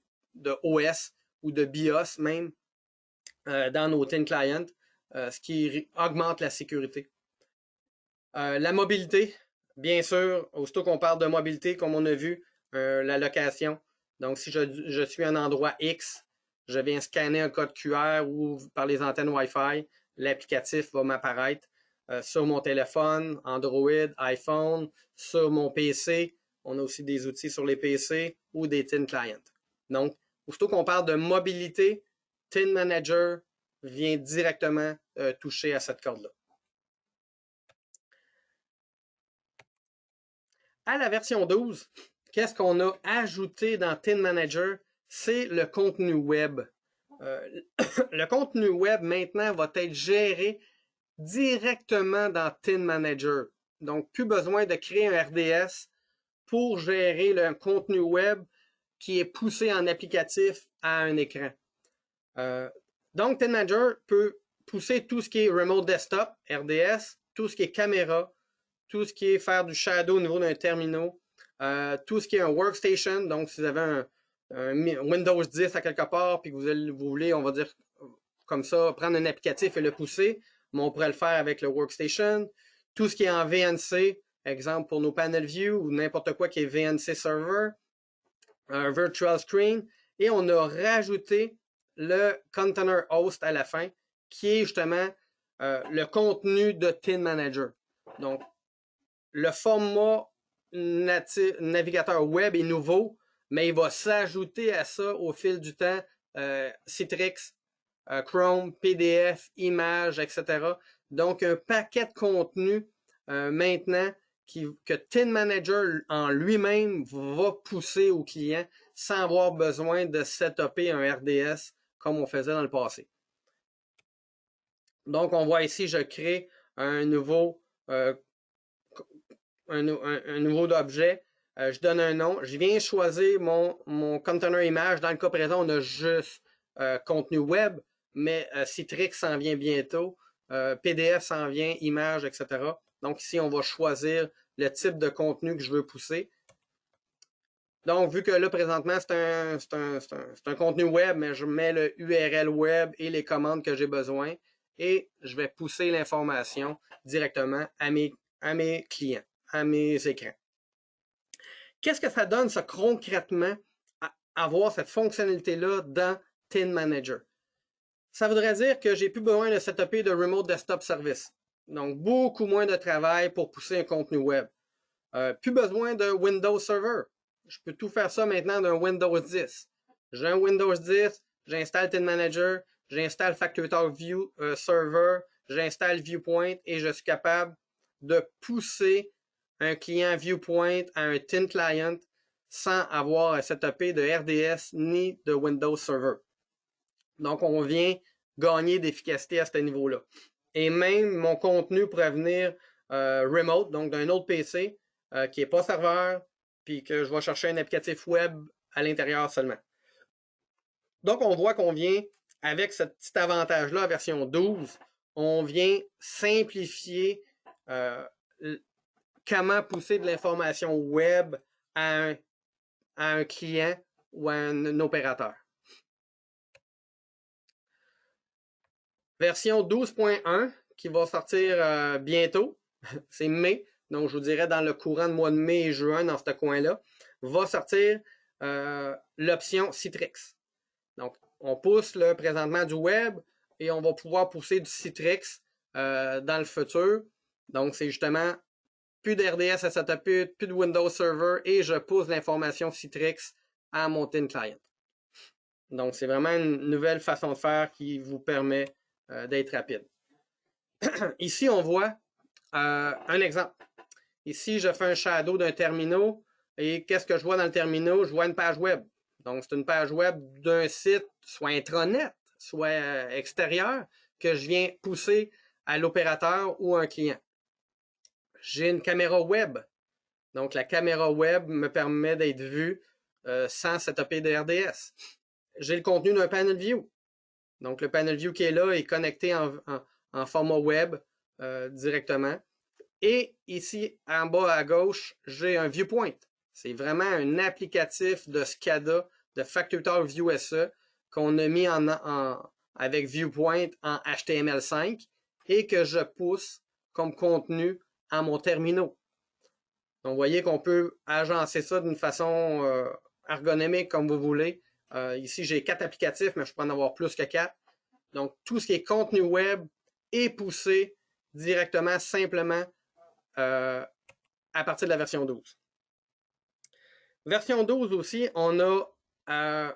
OS ou de BIOS même dans nos Tin Client, ce qui augmente la sécurité. La mobilité, bien sûr, aussitôt qu'on parle de mobilité, comme on a vu, la location. Donc, si je suis à un endroit X, je viens scanner un code QR ou par les antennes Wi-Fi, l'applicatif va m'apparaître sur mon téléphone, Android, iPhone, sur mon PC. On a aussi des outils sur les PC ou des Tin Client. Donc, aussitôt qu'on parle de mobilité, Tin Manager vient directement toucher à cette corde-là. À la version 12, qu'est-ce qu'on a ajouté dans Tin Manager? C'est le contenu web. Le contenu web maintenant va être géré directement dans Tin Manager. Donc, plus besoin de créer un RDS pour gérer le contenu web qui est poussé en applicatif à un écran. Donc, Tin Manager peut pousser tout ce qui est Remote Desktop, RDS, tout ce qui est caméra, tout ce qui est faire du shadow au niveau d'un terminal, tout ce qui est un workstation, donc si vous avez un Windows 10 à quelque part, puis que vous voulez, on va dire comme ça, prendre un applicatif et le pousser, mais on pourrait le faire avec le workstation. Tout ce qui est en VNC, exemple pour nos panel view ou n'importe quoi qui est VNC server, un virtual screen, et on a rajouté le container host à la fin, qui est justement le contenu de Tin Manager. Donc, le format navigateur web est nouveau, mais il va s'ajouter à ça au fil du temps, Citrix, Chrome, PDF, images, etc. Donc, un paquet de contenu maintenant que Tin Manager en lui-même va pousser au client sans avoir besoin de setuper un RDS comme on faisait dans le passé. Donc, on voit ici, je crée un nouveau un nouveau objet. Je donne un nom. Je viens choisir mon container image. Dans le cas présent, on a juste contenu web, mais Citrix s'en vient bientôt. PDF s'en vient, image, etc. Donc ici, on va choisir le type de contenu que je veux pousser. Donc, vu que là, présentement, c'est un contenu web, mais je mets le URL web et les commandes que j'ai besoin et je vais pousser l'information directement à mes clients, à mes écrans. Qu'est-ce que ça donne, ça, concrètement, à avoir cette fonctionnalité-là dans Tin Manager? Ça voudrait dire que j'ai plus besoin de setuper de Remote Desktop Service. Donc, beaucoup moins de travail pour pousser un contenu web. Plus besoin de Windows Server. Je peux tout faire ça maintenant d'un Windows 10. J'ai un Windows 10, j'installe Tin Manager, j'installe FactoryTalk View Server, j'installe Viewpoint et je suis capable de pousser un client Viewpoint à un Tin Client sans avoir à setuper de RDS ni de Windows Server. Donc, on vient gagner d'efficacité à ce niveau-là. Et même mon contenu pourrait venir remote, donc d'un autre PC qui n'est pas serveur, puis que je vais chercher un applicatif web à l'intérieur seulement. Donc, on voit qu'on vient, avec ce petit avantage-là, version 12, on vient simplifier comment pousser de l'information web à un client ou à un opérateur. Version 12.1 qui va sortir bientôt, c'est mai, donc je vous dirais dans le courant de mois de mai et juin, dans ce coin-là, va sortir l'option Citrix. Donc, on pousse là, présentement du web et on va pouvoir pousser du Citrix dans le futur. Donc, c'est justement plus d'RDS à setuper, plus de Windows Server et je pousse l'information Citrix à mon Tin Client. Donc, c'est vraiment une nouvelle façon de faire qui vous permet d'être rapide. Ici, on voit un exemple. Ici, je fais un shadow d'un terminal et qu'est-ce que je vois dans le terminal? Je vois une page web. Donc, c'est une page web d'un site, soit intranet, soit extérieur, que je viens pousser à l'opérateur ou à un client. J'ai une caméra web. Donc, la caméra web me permet d'être vue sans setuper de RDS. J'ai le contenu d'un panel view. Donc, le panel view qui est là est connecté en format web directement. Et ici, en bas à gauche, j'ai un viewpoint. C'est vraiment un applicatif de SCADA, de FactoryTalk View SE, qu'on a mis avec Viewpoint en HTML5 et que je pousse comme contenu à mon terminal. Donc, vous voyez qu'on peut agencer ça d'une façon ergonomique comme vous voulez. Ici, j'ai 4 applicatifs, mais je peux en avoir plus que 4. Donc, tout ce qui est contenu web est poussé directement, simplement, à partir de la version 12. Version 12 aussi, on a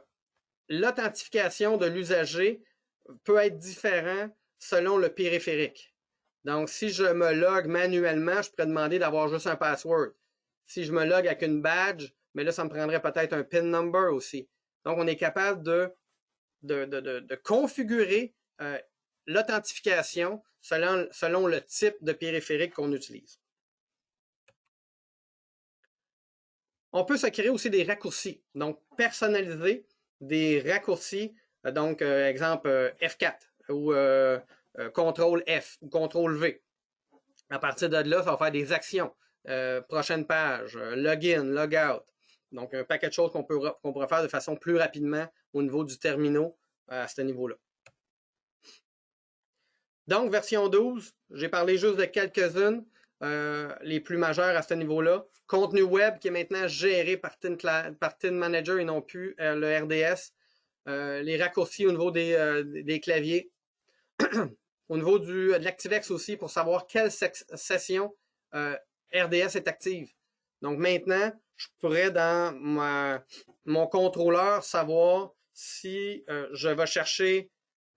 l'authentification de l'usager peut être différent selon le périphérique. Donc, si je me log manuellement, je pourrais demander d'avoir juste un password. Si je me log avec une badge, mais là, ça me prendrait peut-être un PIN number aussi. Donc, on est capable de configurer l'authentification selon le type de périphérique qu'on utilise. On peut se créer aussi des raccourcis, donc personnaliser des raccourcis, donc exemple F4 ou CTRL F ou CTRL V. À partir de là, ça va faire des actions. Prochaine page, login, logout. Donc un paquet de choses qu'on pourrait faire de façon plus rapidement au niveau du terminal à ce niveau-là. Donc version 12, j'ai parlé juste de quelques-unes. Les plus majeures à ce niveau-là. Contenu web qui est maintenant géré par Tin Manager et non plus le RDS. Les raccourcis au niveau des claviers. Au niveau de l'ActiveX aussi pour savoir quelle session RDS est active. Donc maintenant, je pourrais dans mon contrôleur savoir si je vais chercher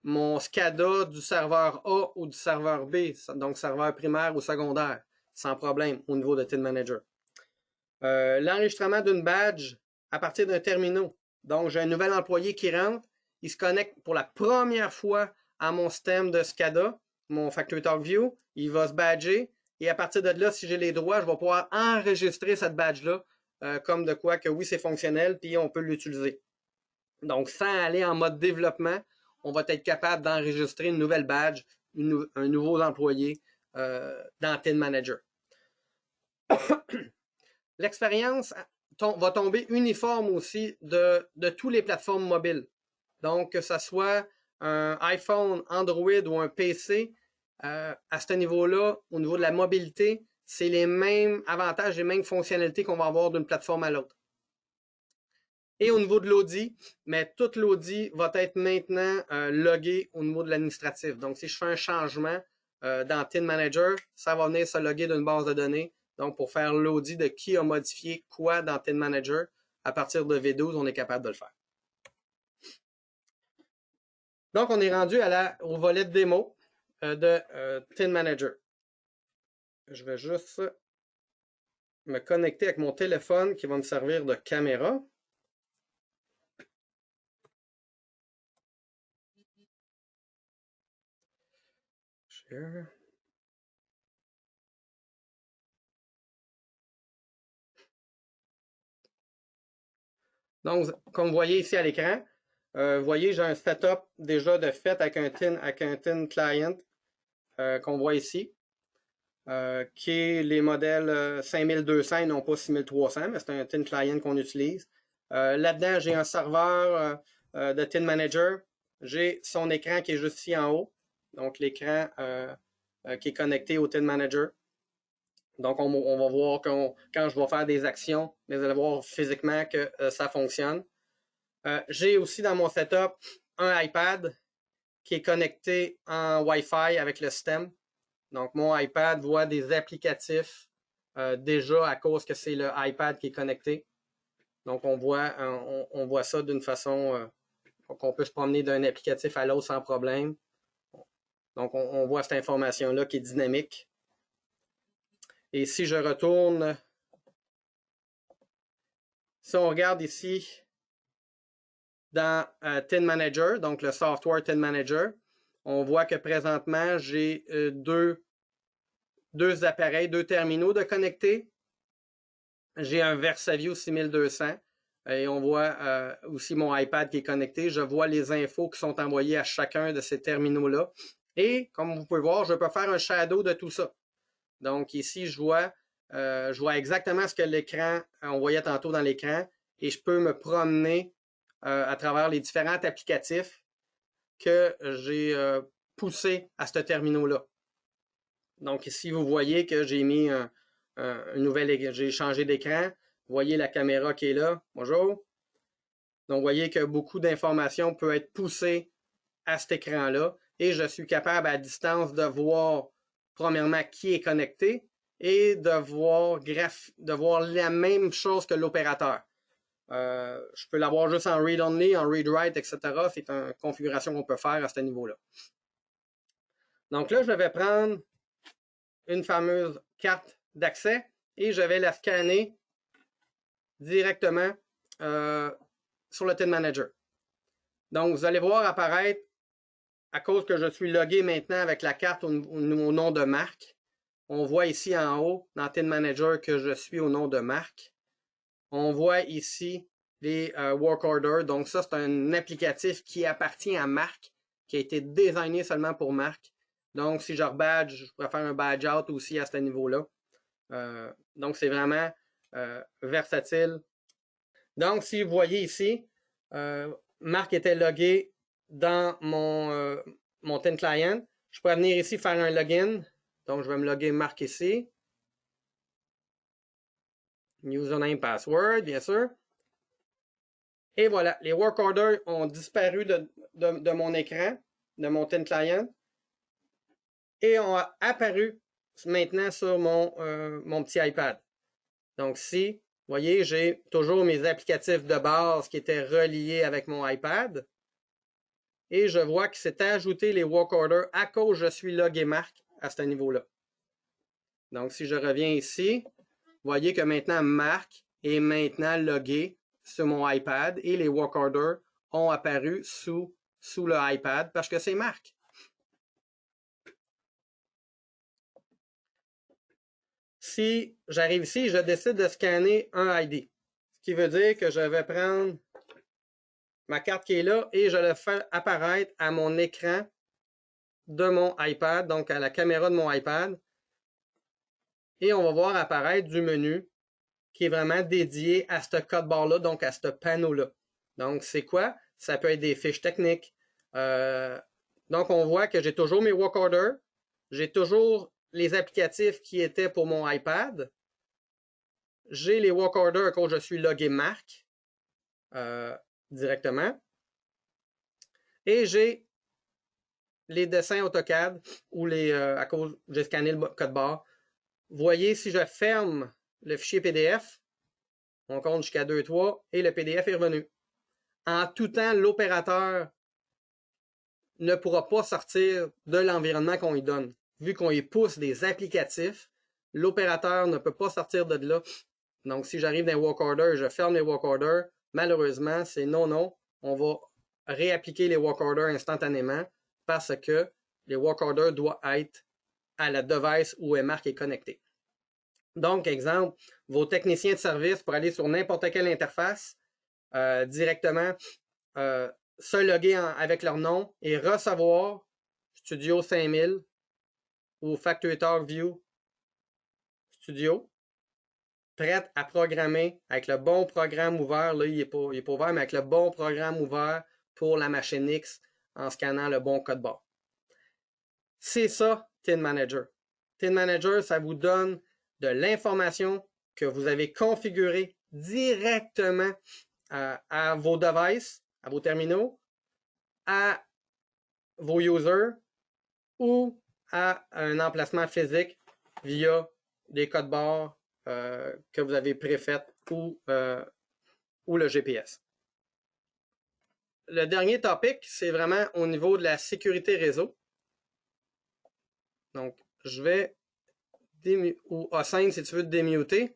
mon SCADA du serveur A ou du serveur B, donc serveur primaire ou secondaire, sans problème au niveau de Tin Manager. L'enregistrement d'une badge à partir d'un terminal. Donc, j'ai un nouvel employé qui rentre, il se connecte pour la première fois à mon système de SCADA, mon FactoryTalk View, il va se badger, et à partir de là, si j'ai les droits, je vais pouvoir enregistrer cette badge-là comme de quoi que oui, c'est fonctionnel, puis on peut l'utiliser. Donc, sans aller en mode développement, on va être capable d'enregistrer une nouvelle badge, un nouveau employé dans Tin Manager. L'expérience va tomber uniforme aussi de toutes les plateformes mobiles. Donc, que ce soit un iPhone, Android ou un PC, à ce niveau-là, au niveau de la mobilité, c'est les mêmes avantages, les mêmes fonctionnalités qu'on va avoir d'une plateforme à l'autre. Et au niveau de l'Audi, mais toute l'Audi va être maintenant loguée au niveau de l'administratif. Donc, si je fais un changement dans Tin Manager, ça va venir se loguer d'une base de données. Donc, pour faire l'Audi de qui a modifié quoi dans Tin Manager, à partir de V12, on est capable de le faire. Donc, on est rendu au volet de démo de Tin Manager. Je vais juste me connecter avec mon téléphone qui va me servir de caméra. Share. Donc, comme vous voyez ici à l'écran, vous voyez, j'ai un setup déjà de fait avec un tin client qu'on voit ici, qui est les modèles 5200 et non pas 6300, mais c'est un tin client qu'on utilise. Là-dedans, j'ai un serveur de Tin Manager. J'ai son écran qui est juste ici en haut, donc l'écran qui est connecté au Tin Manager. Donc, on va voir quand je vais faire des actions, mais vous allez voir physiquement que ça fonctionne. J'ai aussi dans mon setup un iPad qui est connecté en Wi-Fi avec le système. Donc, mon iPad voit des applicatifs déjà à cause que c'est le iPad qui est connecté. Donc, on voit ça d'une façon qu'on peut se promener d'un applicatif à l'autre sans problème. Donc, on voit cette information-là qui est dynamique. Et si je retourne, si on regarde ici dans Tin Manager, donc le software Tin Manager, on voit que présentement, j'ai deux appareils, deux terminaux de connectés. J'ai un VersaView 6200 et on voit aussi mon iPad qui est connecté. Je vois les infos qui sont envoyées à chacun de ces terminaux-là. Et comme vous pouvez voir, je peux faire un shadow de tout ça. Donc ici, je vois exactement ce que l'écran, on voyait tantôt dans l'écran, et je peux me promener à travers les différents applicatifs que j'ai poussés à ce terminal-là. Donc ici, vous voyez que j'ai mis j'ai changé d'écran. Vous voyez la caméra qui est là. Bonjour. Donc, vous voyez que beaucoup d'informations peuvent être poussées à cet écran-là et je suis capable à distance de voir premièrement qui est connecté et de voir la même chose que l'opérateur. Je peux l'avoir juste en read-only, en read-write, etc. C'est une configuration qu'on peut faire à ce niveau-là. Donc là, je vais prendre une fameuse carte d'accès et je vais la scanner directement sur le Tin Manager. Donc, vous allez voir apparaître, à cause que je suis logué maintenant avec la carte au nom de marque, on voit ici en haut, dans Tin Manager, que je suis au nom de marque. On voit ici les work orders. Donc, ça, c'est un applicatif qui appartient à marque, qui a été designé seulement pour marque. Donc, si je rebadge, je pourrais faire un badge out aussi à ce niveau-là. Donc, c'est vraiment versatile. Donc, si vous voyez ici, Marc était logué dans mon Tin Client. Je pourrais venir ici faire un login. Donc, je vais me loguer Marc ici. Username, password, bien sûr. Et voilà, les work orders ont disparu de mon écran, de mon Tin Client, et ont apparu maintenant sur mon petit iPad. Donc, si, vous voyez, j'ai toujours mes applicatifs de base qui étaient reliés avec mon iPad. Et je vois que c'est ajouté les work orders à cause je suis logué Marc à ce niveau-là. Donc, si je reviens ici, vous voyez que maintenant Marc est maintenant logué sur mon iPad et les work orders ont apparu sous le iPad parce que c'est Marc. si j'arrive ici, je décide de scanner un ID. Ce qui veut dire que je vais prendre ma carte qui est là et je le fais apparaître à mon écran de mon iPad, donc à la caméra de mon iPad. Et on va voir apparaître du menu qui est vraiment dédié à ce code barre-là, donc à ce panneau-là. Donc, c'est quoi? Ça peut être des fiches techniques. Donc, on voit que j'ai toujours mes work orders. J'ai toujours les applicatifs qui étaient pour mon iPad. J'ai les work orders quand je suis logué Marc directement. Et j'ai les dessins AutoCAD ou à cause j'ai scanné le code barre. Vous voyez, si je ferme le fichier PDF, on compte jusqu'à 2, 3 et le PDF est revenu. En tout temps, l'opérateur ne pourra pas sortir de l'environnement qu'on lui donne. Vu qu'on lui pousse des applicatifs, l'opérateur ne peut pas sortir de là. Donc, si j'arrive dans un work order et je ferme les work orders, malheureusement, c'est non. On va réappliquer les work orders instantanément parce que les work orders doivent être à la device où Marc est connecté. Donc, exemple, vos techniciens de service pour aller sur n'importe quelle interface, directement se loguer avec leur nom et recevoir Studio 5000 ou Factory Talk View Studio, prête à programmer avec le bon programme ouvert. Là, il n'est pas ouvert, mais avec le bon programme ouvert pour la machine X en scannant le bon code barre. C'est ça, Tin Manager. Tin Manager, ça vous donne de l'information que vous avez configurée directement à vos devices, à vos terminaux, à vos users ou à un emplacement physique via des codes barres que vous avez préfaites ou le GPS. Le dernier topic, c'est vraiment au niveau de la sécurité réseau. Donc, je vais ou Hossein, si tu veux te démuter.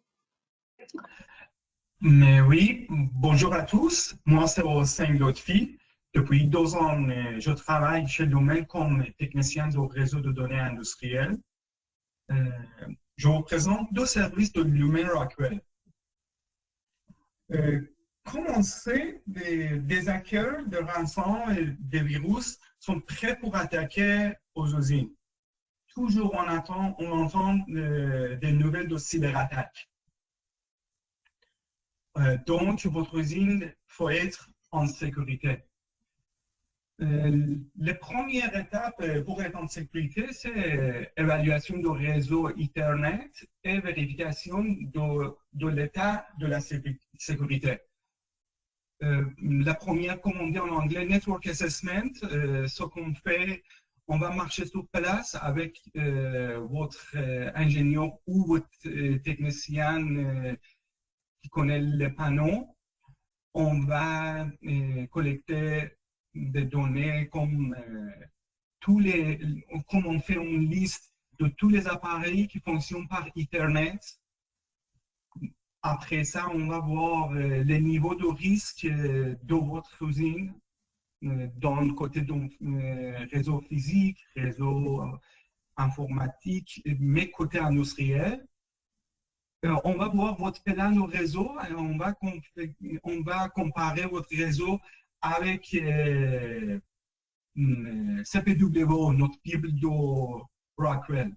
Mais oui, bonjour à tous. Moi, c'est Hossein Lotfi. Depuis 2 ans, je travaille chez Lumen comme technicien de réseau de données industrielles. Je vous présente 2 services de Lumen Rockwell. Comme on sait, des hackers, des rançons et des virus sont prêts pour attaquer aux usines. Toujours on entend des nouvelles de cyberattaques. Donc, votre usine faut être en sécurité. Les premières étapes pour être en sécurité, c'est évaluation du réseau Ethernet et vérification de l'état de la sécurité. La première, comme on dit en anglais, Network Assessment, ce qu'on fait, on va marcher sur place avec votre ingénieur ou votre technicien qui connaît les panneaux. On va collecter des données comme comme on fait une liste de tous les appareils qui fonctionnent par Ethernet. Après ça, on va voir les niveaux de risque de votre usine dans le côté de réseau physique, réseau informatique, mais côté industriel. On va voir votre plan de réseau et on va comparer votre réseau avec CPW, notre Bible de Rockwell.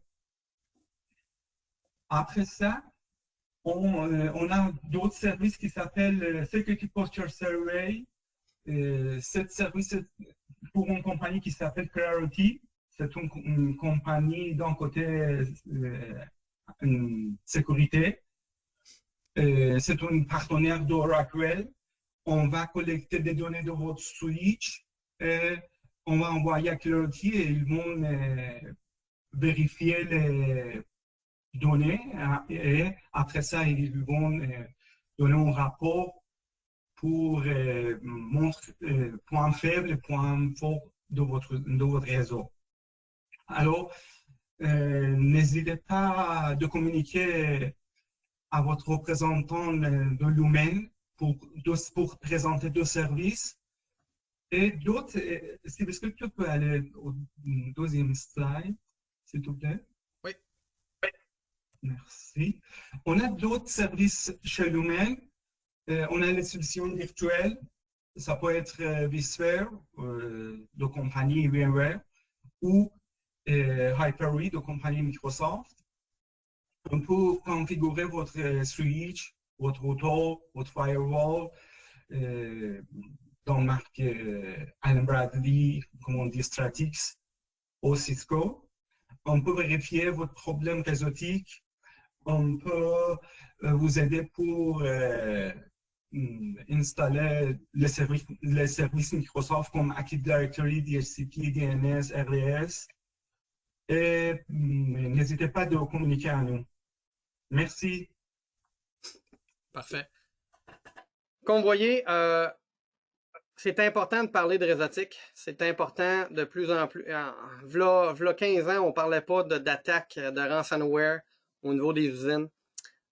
Après ça, on a d'autres services qui s'appellent Security Posture Survey. Ce service est pour une compagnie qui s'appelle Clarity. C'est une compagnie d'un côté sécurité. C'est un partenaire de Rockwell. On va collecter des données de votre switch. On va envoyer à Clarity et ils vont vérifier les données et après ça, ils vont donner un rapport pour montrer points faibles et points forts de votre réseau. Alors, n'hésitez pas de communiquer à votre représentant de Lumen pour présenter 2 services. Et d'autres, est-ce que tu peux aller au 2e slide, s'il te plaît? Oui. Merci. On a d'autres services chez Lumen. On a les solutions virtuelles. Ça peut être vSphere de compagnie VMware ou Hyper-V de compagnie Microsoft. On peut configurer votre switch, votre routeur, votre firewall dans marque Allen Bradley, comme on dit Stratix, ou Cisco. On peut vérifier votre problème réseautique. On peut vous aider pour installer les services Microsoft comme Active Directory, DHCP, DNS, RDS. Et n'hésitez pas de communiquer à nous. Merci. Parfait. Comme vous voyez, c'est important de parler de réseautique. C'est important de plus en plus. V'là 15 ans, on ne parlait pas d'attaque, de ransomware au niveau des usines.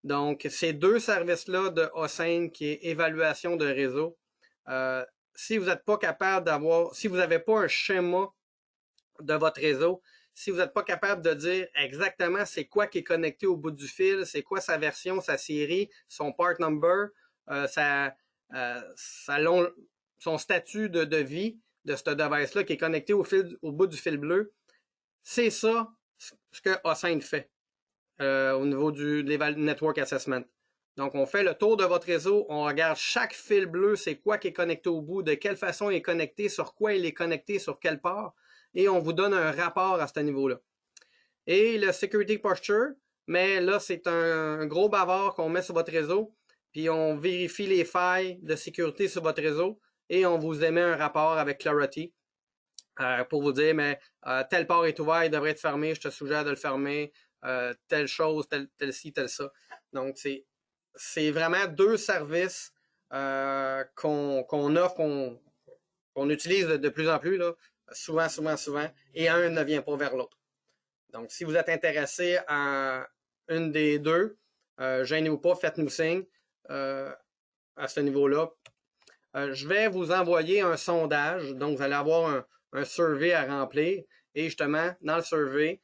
Donc, ces deux services-là de Hossein, qui est évaluation de réseau, si vous n'êtes pas capable d'avoir, si vous n'avez pas un schéma de votre réseau, si vous n'êtes pas capable de dire exactement c'est quoi qui est connecté au bout du fil, c'est quoi sa version, sa série, son part number, son statut de vie de ce device-là qui est connecté au bout du fil bleu, c'est ça ce que Hossein fait au niveau du Network Assessment. Donc, on fait le tour de votre réseau, on regarde chaque fil bleu, c'est quoi qui est connecté au bout, de quelle façon il est connecté, sur quoi il est connecté, sur quelle part, et on vous donne un rapport à ce niveau-là. Et le Security Posture, mais là, c'est un gros bavard qu'on met sur votre réseau, puis on vérifie les failles de sécurité sur votre réseau, et on vous émet un rapport avec Clarity pour vous dire, mais tel port est ouvert, il devrait être fermé, je te suggère de le fermer, telle chose, tel ci, tel ça. Donc, c'est vraiment deux services qu'on offre, qu'on utilise de plus en plus, là, souvent, et un ne vient pas vers l'autre. Donc, si vous êtes intéressé à une des deux, gênez-vous pas, faites-nous signe à ce niveau-là. Je vais vous envoyer un sondage, donc vous allez avoir un survey à remplir, et justement, dans le survey,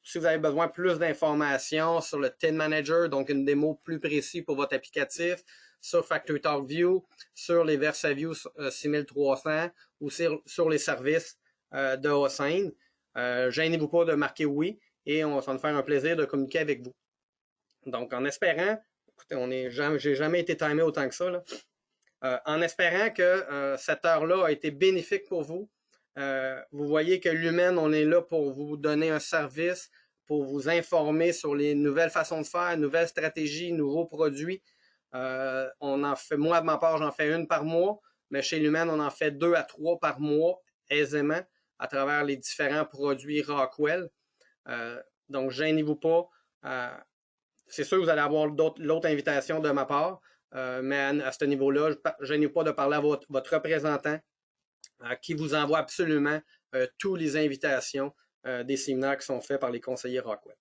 si vous avez besoin de plus d'informations sur le TIN Manager, donc une démo plus précise pour votre applicatif, sur Factory Talk View, sur les VersaView 6300 ou sur les services de Hossein, gênez-vous pas de marquer oui et ça va nous faire un plaisir de communiquer avec vous. Donc, en espérant, écoutez, j'ai jamais été timé autant que ça, là. En espérant que cette heure-là a été bénéfique pour vous. Vous voyez que Lumen, on est là pour vous donner un service, pour vous informer sur les nouvelles façons de faire, nouvelles stratégies, nouveaux produits. On en fait, moi, de ma part, j'en fais une par mois, mais chez Lumen, on en fait 2 à 3 par mois, aisément, à travers les différents produits Rockwell. Donc, gênez-vous pas. C'est sûr que vous allez avoir l'autre invitation de ma part, mais à ce niveau-là, gênez-vous pas de parler à votre représentant qui vous envoie absolument toutes les invitations des séminaires qui sont faits par les conseillers Rockwell.